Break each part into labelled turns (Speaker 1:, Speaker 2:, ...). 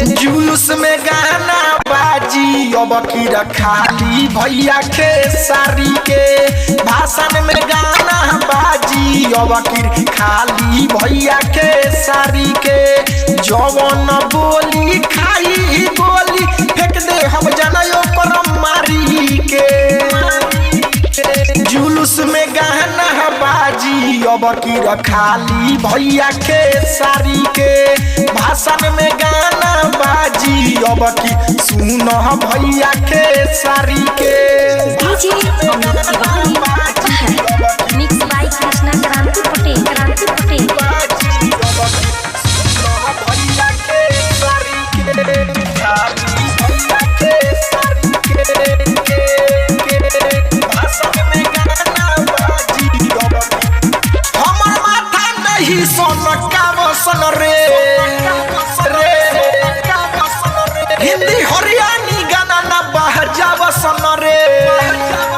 Speaker 1: जुलूस में गाना बाजी अब की खाली भैया के सारी के भाषण में गाना बाजी अब की खाली भैया के सारी के जवन बोली खाई गोली फेंक दे हम जनायो पर मारी के जुलूस में गाना बाजी अब की खाली भैया के सारी के भाषण में गाना बाजी अब की सुन भैया के सारी के
Speaker 2: DJ Amit Tiwari mix by Krishna Kranti Patel
Speaker 1: भैया के सारी के खाली भैया के सारी के भाषण में गाना बाजी अब हमर माथा नहीं सोन का बसन रे हिंदी हरियाणी गाना ना बाहर जाव सन रे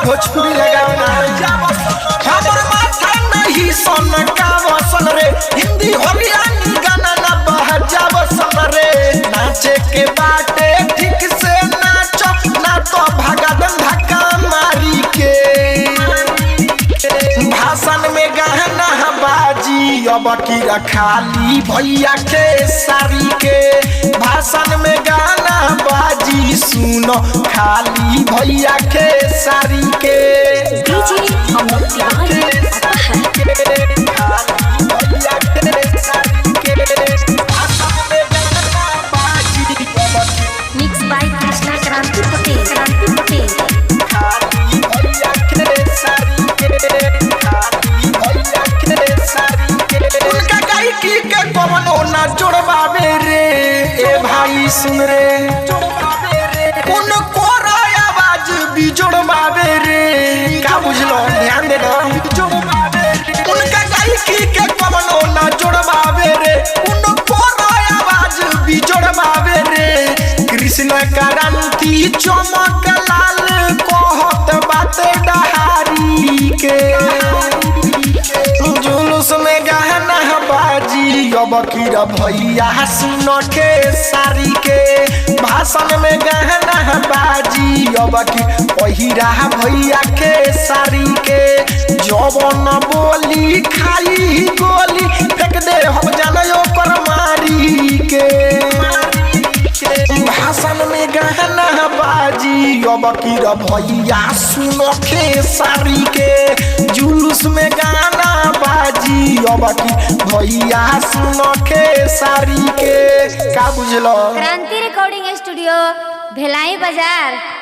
Speaker 1: भोजपुरी लगाना हमर माथा नहीं सोन का बसन रे हिंदी हरियाणी गाना ना बाहर जाव सन रे नाचे के बाटे ठीक से नाचो ना तो भागा दन धक्का मारी के भाषण में गाना बाजी अब की खाली भैया के सारी के भाषण में गाना बाजी सुनो खाली भैया के सारी के
Speaker 2: डीजे अमित तिवारी
Speaker 1: खाली भैया के सारी के भाषण में गाना बाजी
Speaker 2: मिक्स बाय कृष्णा क्रांति पटेल
Speaker 1: खाली भैया के सारी के खाली भैया के सारी के उनका गायकी के कवनो ना जोड़बावे रे ए भाई सुन रे उनको आवाज भी जोड़बावे रे का बुझलो ध्यान दे दो उनका गायकी के कवनो ना जोड़बावे रे उनको आवाज भी जोड़बावे रे कृष्ण क्रांति चमक लाल कहत बात डहारी के जुलूस में गाना बाजी अब की भैया सुन के सारी के भाषण में गाना बाजी अब की पहिरा भैया के सारी के जवन बोली खाई गोली फेंक दे हम जनायो पर मारी के भाषण में गाना बाजी अब की भैया सुन के सारी के जुलूस में गाना बाजी अब की भैया सुन के सारी के का बुझलो
Speaker 2: क्रांति रिकॉर्डिंग स्टूडियो भेलाई बाजार।